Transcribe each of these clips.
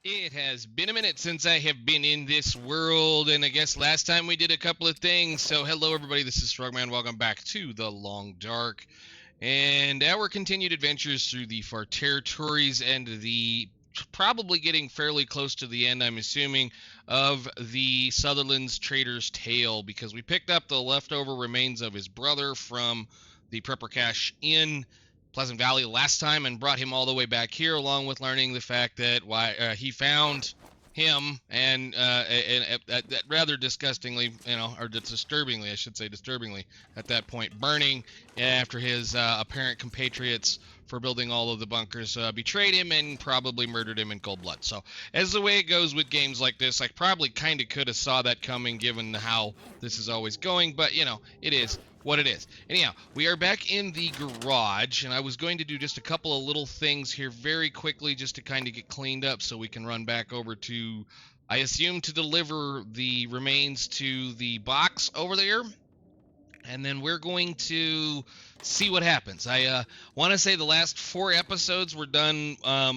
It has been a minute since I have been in this world, and I guess last time we did a couple of things. So, hello everybody, this is Frogman. Welcome back to the Long Dark, and our continued adventures through the far territories and the probably getting fairly close to the end, I'm assuming, of the Sutherland's Trader's Tale, because we picked up the leftover remains of his brother from the Prepper Cache in Pleasant Valley last time and brought him all the way back here, along with learning the fact that he found him and rather disgustingly, or disturbingly, I should say, disturbingly at that point, burning after his apparent compatriots for building all of the bunkers betrayed him and probably murdered him in cold blood. So, as the way it goes with games like this, I probably kind of could have saw that coming given how this is always going, but it is what it is. Anyhow, we are back in the garage, and I was going to do just a couple of little things here very quickly just to kind of get cleaned up so we can run back over to, I assume, to deliver the remains to the box over there. And then we're going to see what happens. I want to say the last 4 episodes were done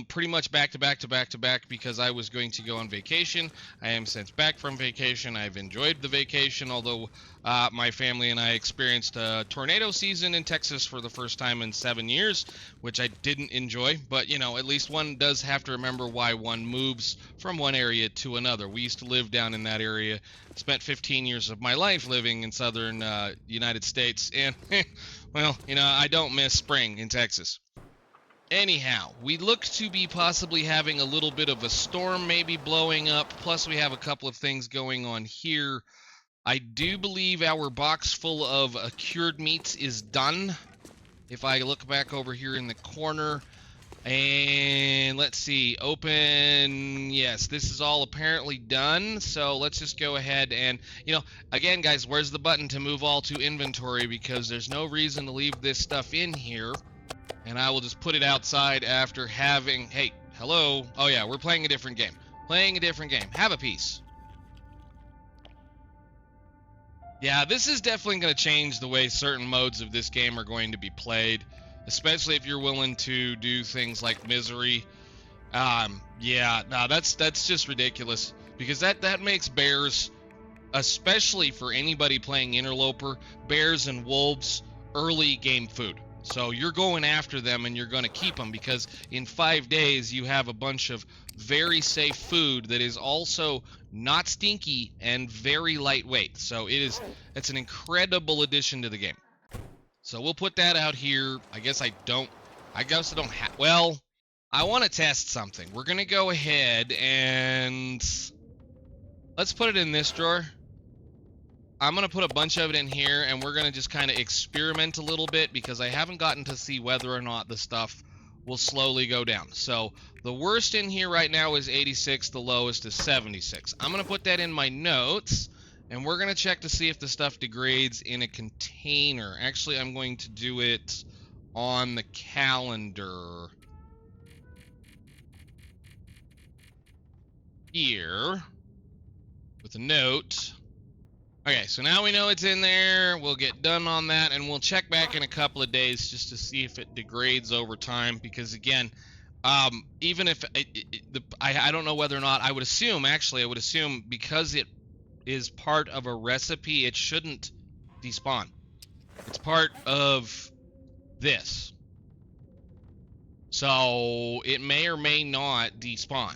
pretty much back to back because I was going to go on vacation. I am since back from vacation. I've enjoyed the vacation, although my family and I experienced a tornado season in Texas for the first time in 7 years, which I didn't enjoy. But, at least one does have to remember why one moves from one area to another. We used to live down in that area, spent 15 years of my life living in southern United States, and well, I don't miss spring in Texas. Anyhow, we look to be possibly having a little bit of a storm maybe blowing up, plus we have a couple of things going on here. I do believe our box full of cured meats is done. If I look back over here in the corner, and let's see, open, yes, this is all apparently done, so let's just go ahead and, again, guys, where's the button to move all to inventory, because there's no reason to leave this stuff in here, and I will just put it outside after having, hey, hello, oh yeah, we're playing a different game, have a piece. Yeah, this is definitely going to change the way certain modes of this game are going to be played, especially if you're willing to do things like misery. Yeah, no, that's just ridiculous, because that makes bears, especially for anybody playing interloper, bears and wolves early game food. So you're going after them and you're going to keep them, because in 5 days you have a bunch of very safe food that is also not stinky and very lightweight. So it's an incredible addition to the game. So we'll put that out here. I guess I don't have, well, I want to test something. We're going to go ahead and let's put it in this drawer. I'm going to put a bunch of it in here, and we're going to just kind of experiment a little bit, because I haven't gotten to see whether or not the stuff will slowly go down. So the worst in here right now is 86, the lowest is 76. I'm going to put that in my notes, and we're going to check to see if the stuff degrades in a container. Actually, I'm going to do it on the calendar here with a note. Okay, so now we know it's in there. We'll get done on that, and we'll check back in a couple of days just to see if it degrades over time, because again, even if I don't know whether or not, I would assume because it is part of a recipe, it shouldn't despawn. It's part of this, so it may or may not despawn.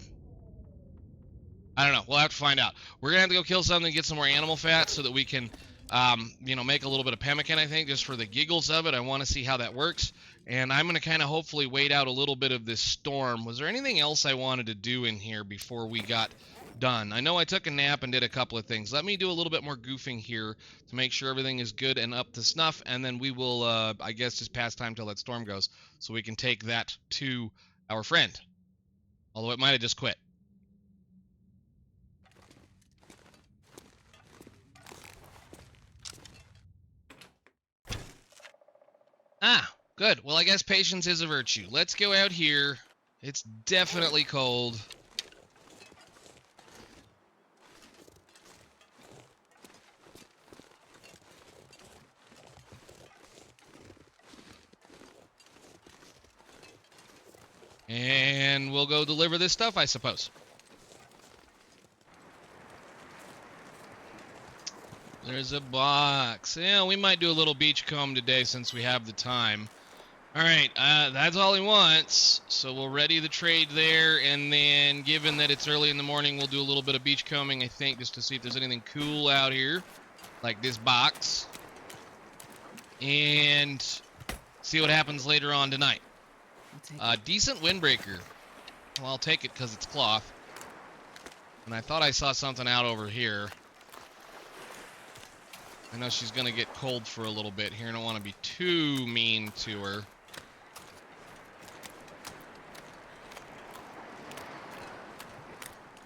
I don't know. We'll have to find out. We're gonna have to go kill something and get some more animal fat so that we can, make a little bit of pemmican, I think, just for the giggles of it. I want to see how that works. And I'm gonna kind of hopefully wait out a little bit of this storm. Was there anything else I wanted to do in here before we got done? I know I took a nap and did a couple of things. Let me do a little bit more goofing here to make sure everything is good and up to snuff, and then we will, I guess, just pass time till that storm goes so we can take that to our friend. Although it might have just quit. Ah, good. Well, I guess patience is a virtue. Let's go out here. It's definitely cold. And we'll go deliver this stuff, I suppose. There's a box. Yeah, we might do a little beachcomb today since we have the time. Alright, that's all he wants. So we'll ready the trade there, and then given that it's early in the morning, we'll do a little bit of beachcombing, I think, just to see if there's anything cool out here. Like this box. And see what happens later on tonight. Decent windbreaker. Well, I'll take it because it's cloth. And I thought I saw something out over here. I know she's going to get cold for a little bit here. I don't want to be too mean to her.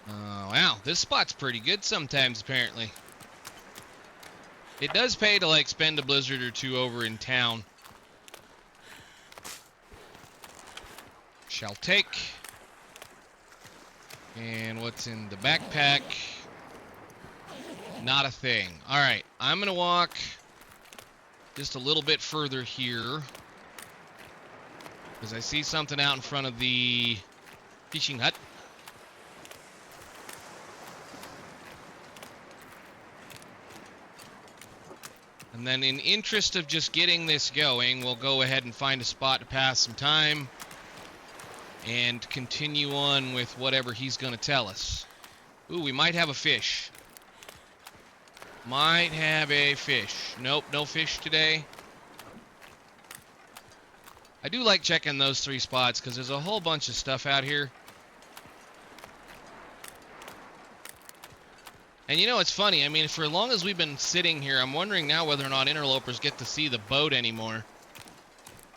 Wow, this spot's pretty good sometimes, apparently. It does pay to, like, spend a blizzard or two over in town. Shall take. And what's in the backpack? Not a thing. Alright, I'm gonna walk just a little bit further here. Because I see something out in front of the fishing hut. And then in interest of just getting this going, we'll go ahead and find a spot to pass some time. And continue on with whatever he's going to tell us. Ooh, we might have a fish. Might have a fish. Nope, no fish today. I do like checking those 3 spots because there's a whole bunch of stuff out here. And you know, it's funny. I mean, for as long as we've been sitting here, I'm wondering now whether or not interlopers get to see the boat anymore.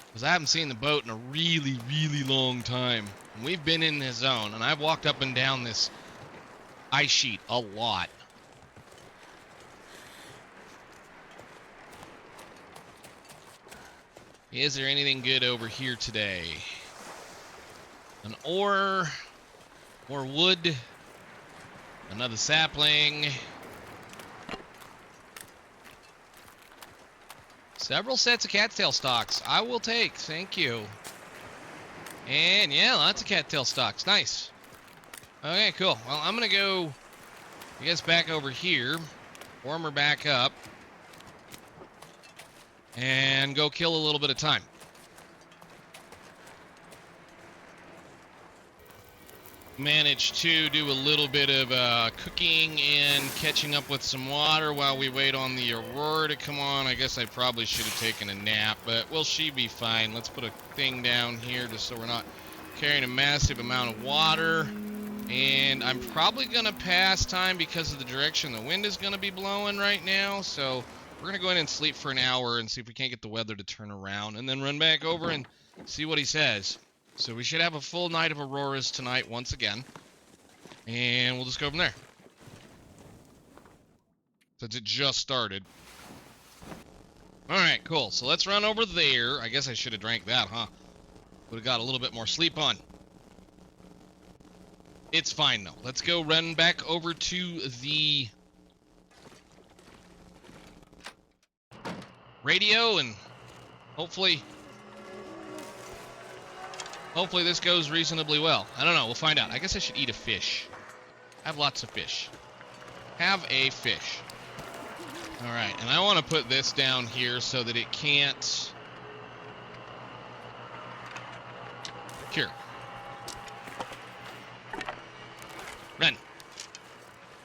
Because I haven't seen the boat in a really, really long time. And we've been in this zone, and I've walked up and down this ice sheet a lot. Is there anything good over here today? An ore, more wood, another sapling. Several sets of cattail stalks. I will take, thank you. And yeah, lots of cattail stalks. Nice. Okay, cool. Well, I'm gonna go, I guess, back over here, warm her back up, and go kill a little bit of time. Managed to do a little bit of cooking and catching up with some water while we wait on the aurora to come on. I guess I probably should have taken a nap, but will she be fine? Let's put a thing down here just so we're not carrying a massive amount of water. And I'm probably going to pass time because of the direction the wind is going to be blowing right now. So we're going to go in and sleep for an hour and see if we can't get the weather to turn around, and then run back over and see what he says. So we should have a full night of auroras tonight once again. And we'll just go from there. Since it just started. Alright, cool. So let's run over there. I guess I should have drank that, huh? Would have got a little bit more sleep on. It's fine, though. Let's go run back over to the radio, and hopefully this goes reasonably well. I don't know. We'll find out. I guess I should eat a fish. Have lots of fish. Have a fish. Alright, and I want to put this down here so that it can't cure. Run.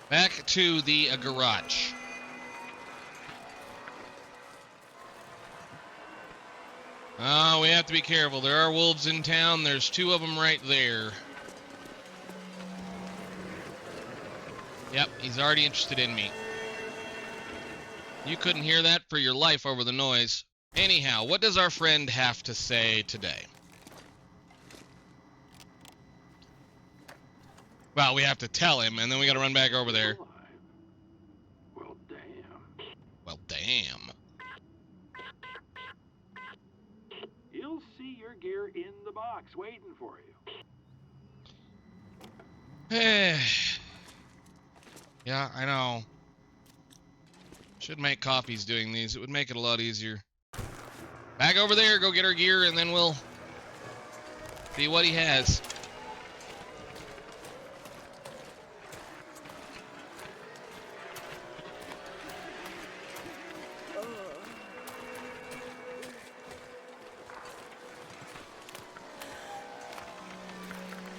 Back to the garage. Oh, we have to be careful. There are wolves in town. There's 2 of them right there. Yep, he's already interested in me. You couldn't hear that for your life over the noise. Anyhow, what does our friend have to say today? Well, we have to tell him, and then we gotta run back over there. Well, damn. Well, damn. You'll see your gear in the box waiting for you. Yeah, I know. Should make copies doing these. It would make it a lot easier. Back over there, go get our gear, and then we'll see what he has.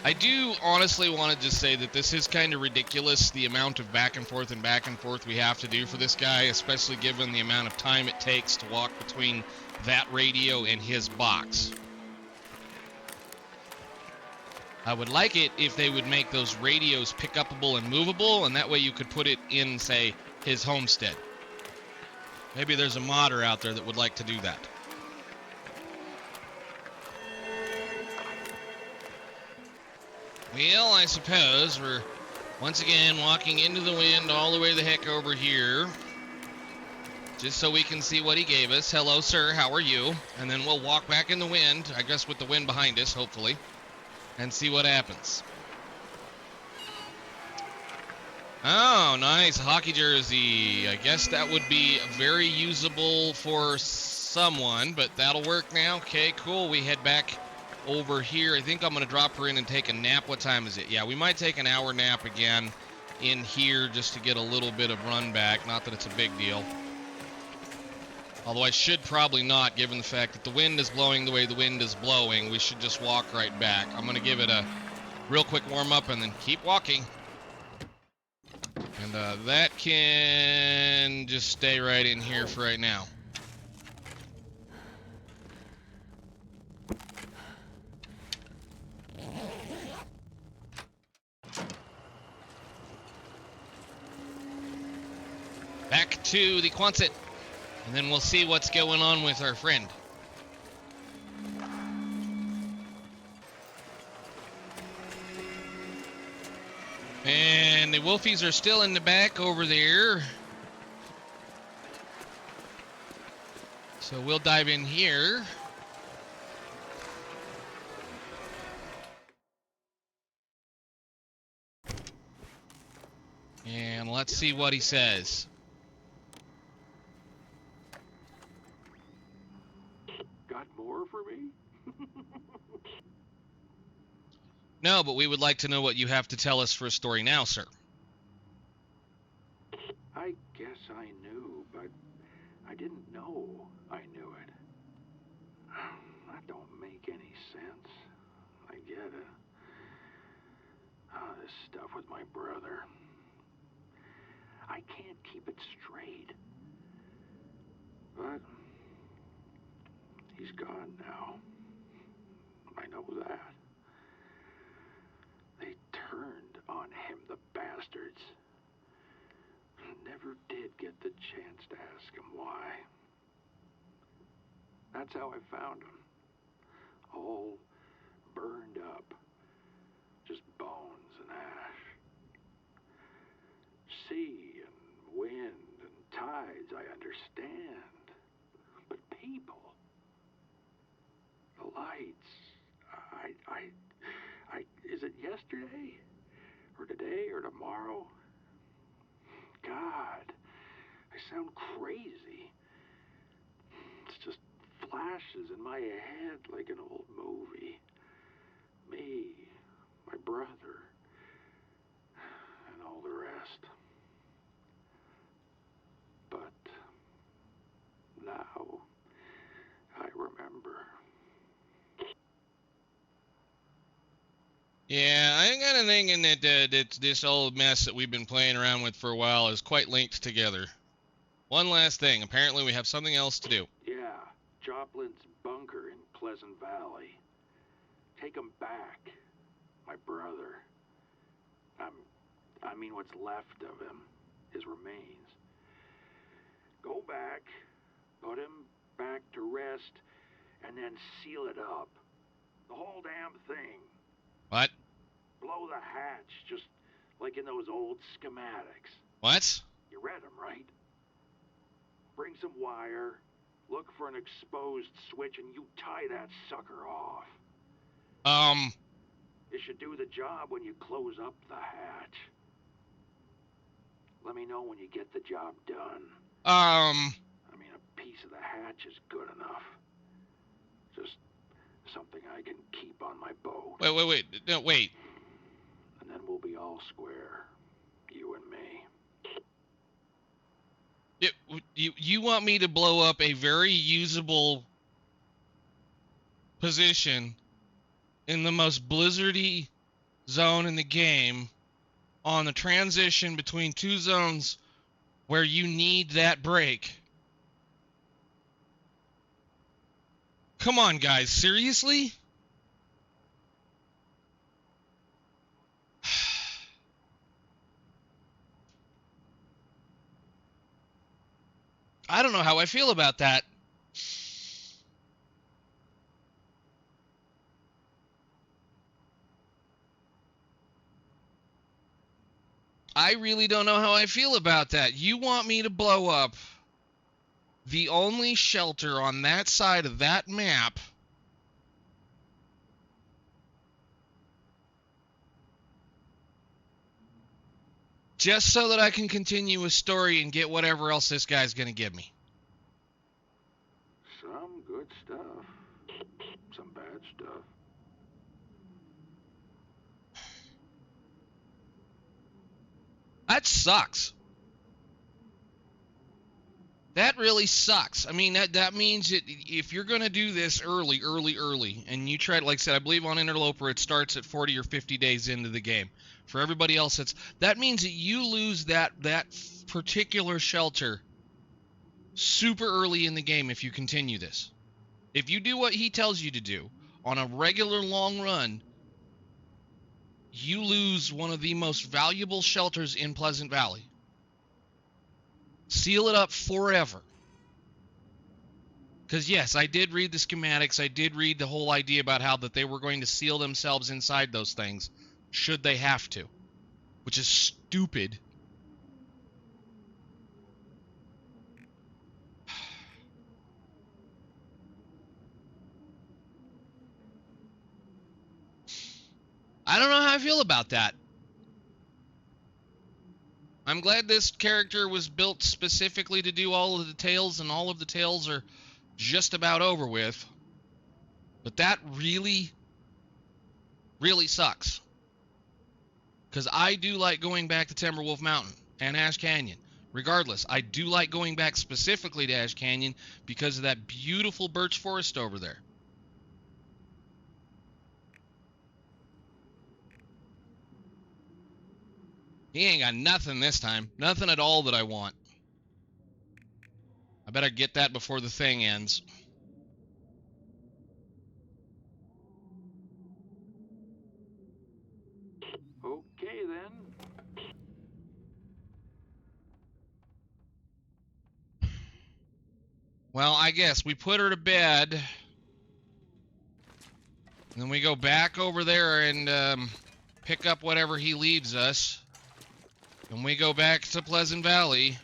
I do honestly want to just say that this is kind of ridiculous, the amount of back and forth we have to do for this guy, especially given the amount of time it takes to walk between that radio and his box. I would like it if they would make those radios pick-upable and movable, and that way you could put it in, say, his homestead. Maybe there's a modder out there that would like to do that. Well, I suppose we're once again walking into the wind all the way the heck over here, just so we can see what he gave us. Hello, sir, how are you? And then we'll walk back in the wind, I guess with the wind behind us, hopefully, and see what happens. Oh, nice hockey jersey. I guess that would be very usable for someone, but that'll work now. Okay, cool. We head back over here. I think I'm going to drop her in and take a nap. What time is it? Yeah, we might take an hour nap again in here just to get a little bit of run back. Not that it's a big deal. Although I should probably not, given the fact that the wind is blowing the way the wind is blowing. We should just walk right back. I'm going to give it a real quick warm-up and then keep walking. And that can just stay right in here for right now. Back to the Quonset, and then we'll see what's going on with our friend. And the wolfies are still in the back over there. So we'll dive in here. And let's see what he says. Got more for me? No, but we would like to know what you have to tell us for a story now, sir. I guess I knew, but I didn't know I knew it. That don't make any sense. I get it. This stuff with my brother. I can't keep it straight. But he's gone now. I know that. They turned on him, the bastards. Never did get the chance to ask him why. That's how I found him. All burned up. Just bones and ash. Sea and wind and tides, I understand. But people, the lights, is it yesterday? Or today or tomorrow? God, I sound crazy. It's just flashes in my head like an old movie. Me, my brother, and all the rest. But now I remember. Yeah, I'm kind of thinking that this old mess that we've been playing around with for a while is quite linked together. One last thing. Apparently we have something else to do. Yeah, Joplin's bunker in Pleasant Valley. Take him back, my brother. I mean what's left of him, his remains. Go back, put him back to rest, and then seal it up. The whole damn thing. What? Blow the hatch, just like in those old schematics. What? You read them, right? Bring some wire, look for an exposed switch, and you tie that sucker off. It should do the job when you close up the hatch. Let me know when you get the job done. I mean, a piece of the hatch is good enough. Just something I can keep on my boat. Wait. No, wait. And then we'll be all square. You and me. You want me to blow up a very usable position in the most blizzardy zone in the game on the transition between two zones where you need that break. Come on, guys, seriously? I don't know how I feel about that. I really don't know how I feel about that. You want me to blow up the only shelter on that side of that map just so that I can continue a story and get whatever else this guy's going to give me. Some good stuff. Some bad stuff. That sucks. That really sucks. I mean, that means that if you're going to do this early, and you try to, like I said, I believe on Interloper it starts at 40 or 50 days into the game. For everybody else, that means that you lose that particular shelter super early in the game if you continue this. If you do what he tells you to do on a regular long run, you lose one of the most valuable shelters in Pleasant Valley. Seal it up forever. Because yes, I did read the schematics. I did read the whole idea about how that they were going to seal themselves inside those things, should they have to. Which is stupid. I don't know how I feel about that. I'm glad this character was built specifically to do all of the tails, and all of the tails are just about over with. But that really, really sucks. Because I do like going back to Timberwolf Mountain and Ash Canyon. Regardless, I do like going back specifically to Ash Canyon because of that beautiful birch forest over there. He ain't got nothing this time. Nothing at all that I want. I better get that before the thing ends. Okay, then. Well, I guess we put her to bed. And then we go back over there and pick up whatever he leaves us. And we go back to Pleasant Valley.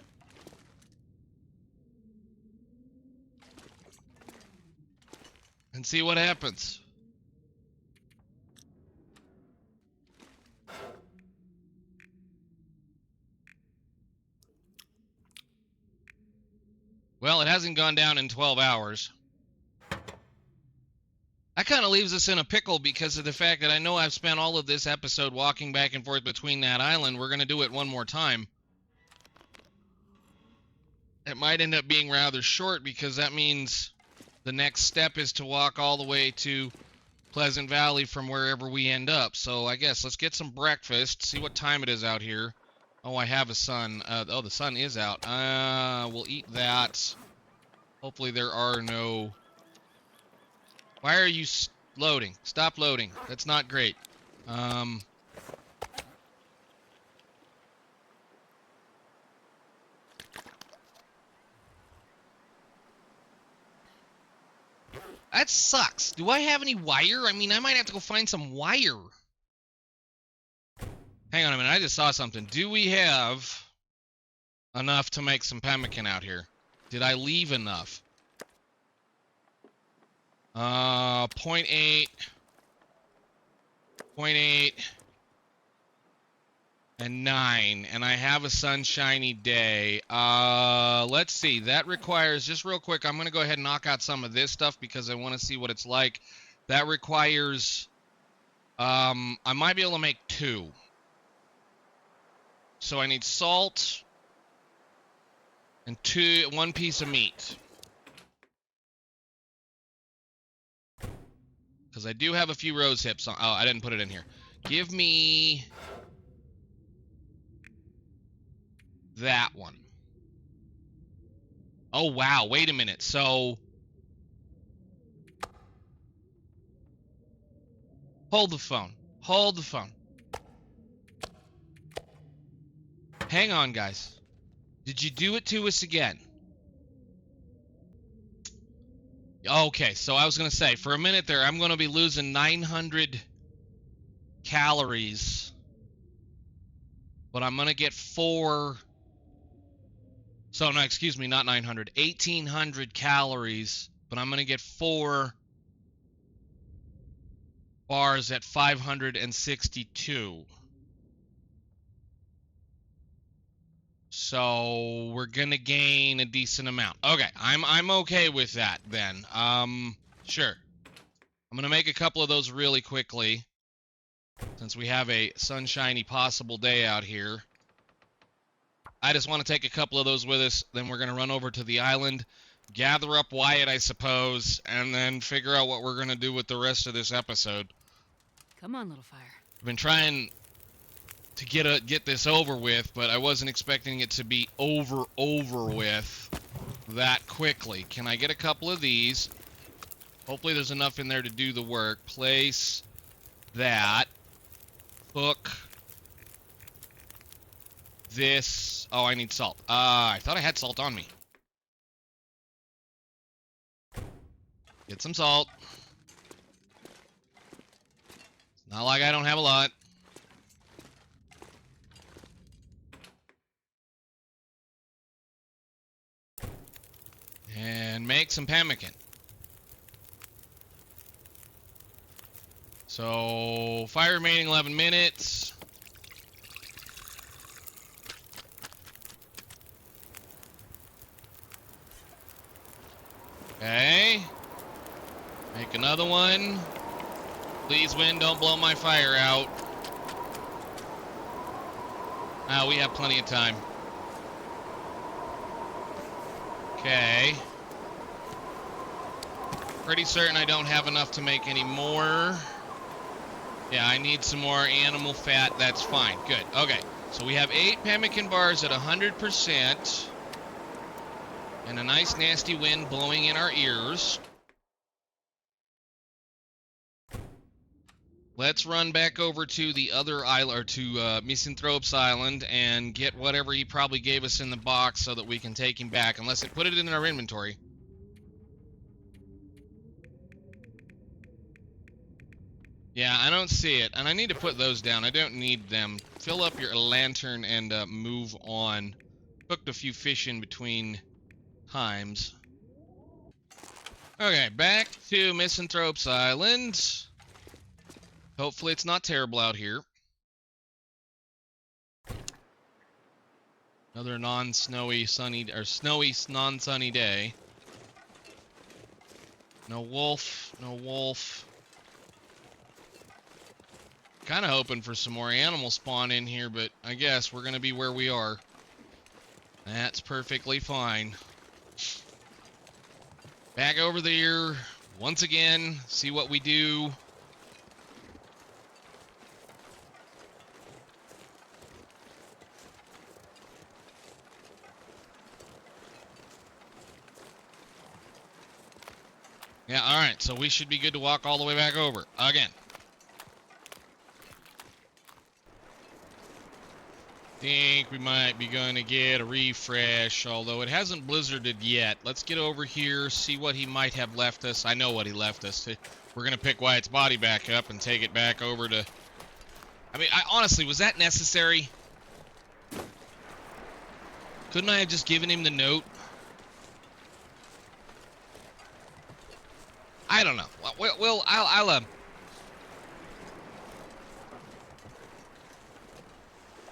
And see what happens. Well, it hasn't gone down in 12 hours. That kind of leaves us in a pickle because of the fact that I know I've spent all of this episode walking back and forth between that island. We're going to do it one more time. It might end up being rather short because that means the next step is to walk all the way to Pleasant Valley from wherever we end up. So I guess let's get some breakfast, see what time it is out here. Oh, I have a sun. Oh, the sun is out. We'll eat that. Hopefully there are no... Why are you loading? Stop loading. That's not great. That sucks. Do I have any wire? I mean, I might have to go find some wire. Hang on a minute. I just saw something. Do we have enough to make some pemmican out here? Did I leave enough? 0.8, 0.8, and 9, and I have a sunshiny day. Let's see. That requires, just real quick, I'm going to go ahead and knock out some of this stuff because I want to see what it's like. That requires, I might be able to make 2. So I need salt and 1 piece of meat. Because I do have a few rose hips on. Oh, I didn't put it in here. Give me that one. Oh, wow. Wait a minute. So, hold the phone. Hold the phone. Hang on, guys. Did you do it to us again? Okay, so I was going to say, for a minute there, I'm going to be losing 900 calories. But I'm going to get 4... So, no, excuse me, not 900. 1,800 calories. But I'm going to get 4 bars at 562. So we're gonna gain a decent amount. Okay, I'm okay with that then. Sure. I'm gonna make a couple of those really quickly, since we have a sunshiny possible day out here. I just want to take a couple of those with us. Then we're gonna run over to the island, gather up Wyatt, I suppose, and then figure out what we're gonna do with the rest of this episode. Come on, little fire. I've been trying to get this over with, but I wasn't expecting it to be over with that quickly. Can I get a couple of these? Hopefully there's enough in there to do the work. Place that. Hook this. Oh, I need salt. I thought I had salt on me. Get some salt. It's not like I don't have a lot. And make some pemmican. So, fire remaining 11 minutes. Okay. Make another one. Please, wind, don't blow my fire out. Ah, we have plenty of time. Okay. Pretty certain I don't have enough to make any more. Yeah, I need some more animal fat. That's fine. Good. Okay. So we have 8 pemmican bars at 100%. And a nice nasty wind blowing in our ears. Let's run back over to the other island, or to Misanthrope's Island, and get whatever he probably gave us in the box so that we can take him back, unless it put it in our inventory. Yeah, I don't see it, and I need to put those down. I don't need them. Fill up your lantern and move on. Cooked a few fish in between times. Okay, back to Misanthrope's Island. Hopefully it's not terrible out here. Another non-snowy, sunny, or snowy, non-sunny day. No wolf, no wolf. Kind of hoping for some more animal spawn in here, but I guess we're going to be where we are. That's perfectly fine. Back over there once again, see what we do. Yeah, alright, so we should be good to walk all the way back over. Again. Think we might be going to get a refresh, although it hasn't blizzarded yet. Let's get over here, see what he might have left us. I know what he left us. We're going to pick Wyatt's body back up and take it back over to... I mean, honestly, was that necessary? Couldn't I have just given him the note? I don't know. Well, I'll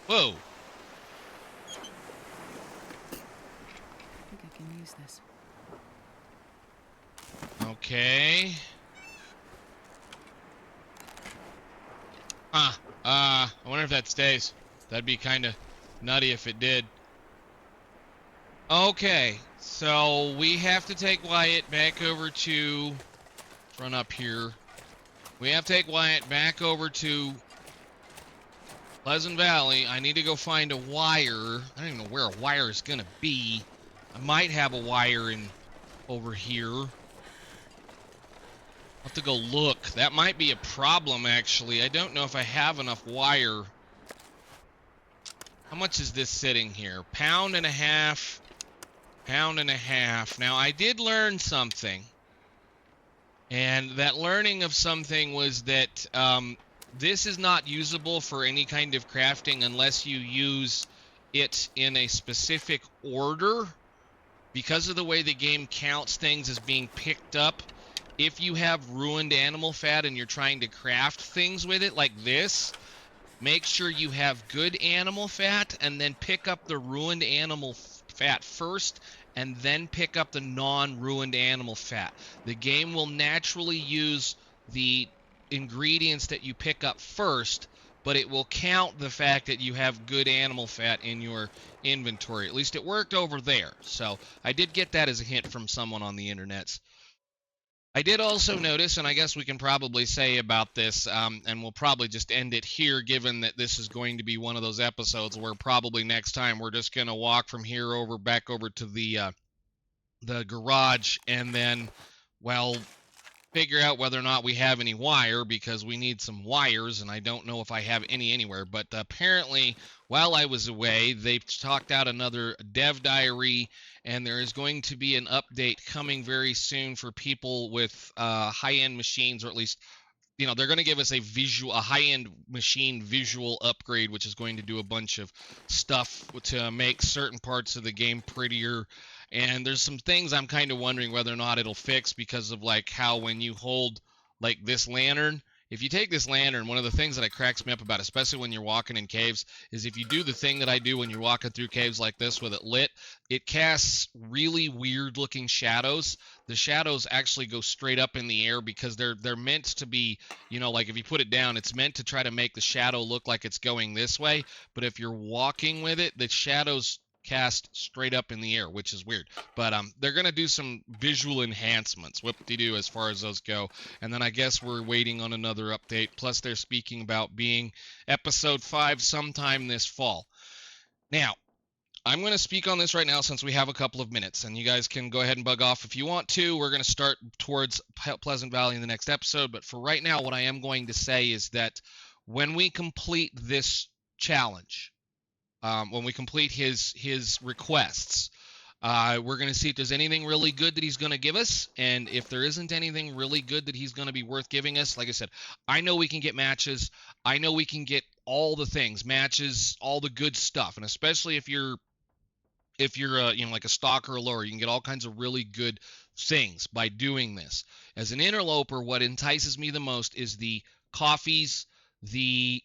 Whoa. I think I can use this. Okay. I wonder if that stays. That'd be kind of nutty if it did. Okay, so we have to take Wyatt back over to... Let's run up here. We have to take Wyatt back over to Pleasant Valley. I need to go find a wire. I don't even know where a wire is going to be. I might have a wire in over here. I'll have to go look. That might be a problem, actually. I don't know if I have enough wire. How much is this sitting here? Pound and a half. Pound and a half. Now, I did learn something. And that learning of something was that this is not usable for any kind of crafting unless you use it in a specific order. Because of the way the game counts things as being picked up, if you have ruined animal fat and you're trying to craft things with it like this, make sure you have good animal fat and then pick up the ruined animal fat first and then pick up the non-ruined animal fat. The game will naturally use the ingredients that you pick up first, but it will count the fact that you have good animal fat in your inventory. At least it worked over there. So I did get that as a hint from someone on the internets. I did also notice, and I guess we can probably say about this, and we'll probably just end it here, given that this is going to be one of those episodes where probably next time we're just going to walk from here over back over to the garage, and then, well, figure out whether or not we have any wire, because we need some wires, and I don't know if I have any anywhere. But apparently, while I was away, they talked out another dev diary, and there is going to be an update coming very soon for people with high-end machines, or at least, you know, they're going to give us a high-end machine visual upgrade, which is going to do a bunch of stuff to make certain parts of the game prettier. And there's some things I'm kind of wondering whether or not it'll fix, because of like how when you hold like this lantern, if you take this lantern, one of the things that cracks me up about, especially when you're walking in caves, is if you do the thing that I do when you're walking through caves like this with it lit, it casts really weird looking shadows. The shadows actually go straight up in the air because they're meant to be, you know, like if you put it down, it's meant to try to make the shadow look like it's going this way. But if you're walking with it, the shadows cast straight up in the air, which is weird. But they're gonna do some visual enhancements, whoop-de-doo, as far as those go. And then I guess we're waiting on another update. Plus they're speaking about being episode 5 sometime this fall. Now, I'm going to speak on this right now since we have a couple of minutes, and you guys can go ahead and bug off if you want to. We're going to start towards Pleasant Valley in the next episode, but for right now, what I am going to say is that when we complete this challenge, when we complete his requests, we're going to see if there's anything really good that he's going to give us. And if there isn't anything really good that he's going to be worth giving us, like I said, I know we can get matches. I know we can get all the things, matches, all the good stuff. And especially if you're you know, like a stalker or lower, you can get all kinds of really good things by doing this. As an interloper, what entices me the most is the coffees, the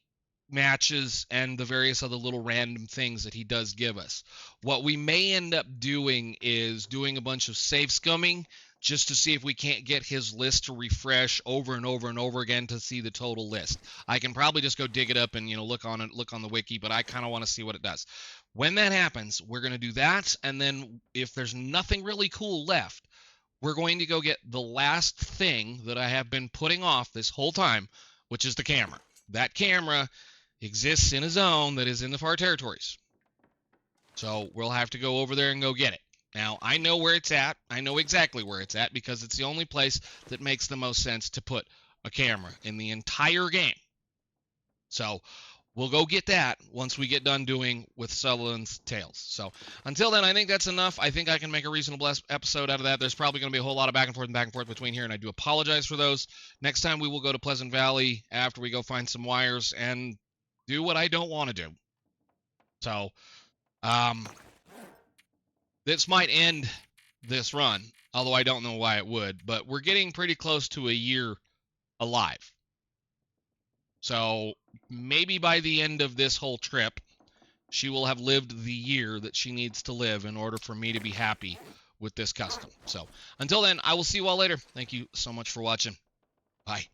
matches, and the various other little random things that he does give us. What we may end up doing is doing a bunch of save scumming just to see if we can't get his list to refresh over and over and over again to see the total list. I can probably just go dig it up and, you know, look on the wiki, but I kind of want to see what it does. When that happens, we're going to do that, and then if there's nothing really cool left, we're going to go get the last thing that I have been putting off this whole time, which is the camera. That camera exists in a zone that is in the far territories. So we'll have to go over there and go get it. Now, I know where it's at. I know exactly where it's at because it's the only place that makes the most sense to put a camera in the entire game. So we'll go get that once we get done doing with Sutherland's Tales. So until then, I think that's enough. I think I can make a reasonable episode out of that. There's probably going to be a whole lot of back and forth between here, and I do apologize for those. Next time we will go to Pleasant Valley after we go find some wires and do what I don't want to do. So this might end this run, although I don't know why it would, but we're getting pretty close to a year alive. So maybe by the end of this whole trip, she will have lived the year that she needs to live in order for me to be happy with this custom. So until then, I will see you all later. Thank you so much for watching. Bye.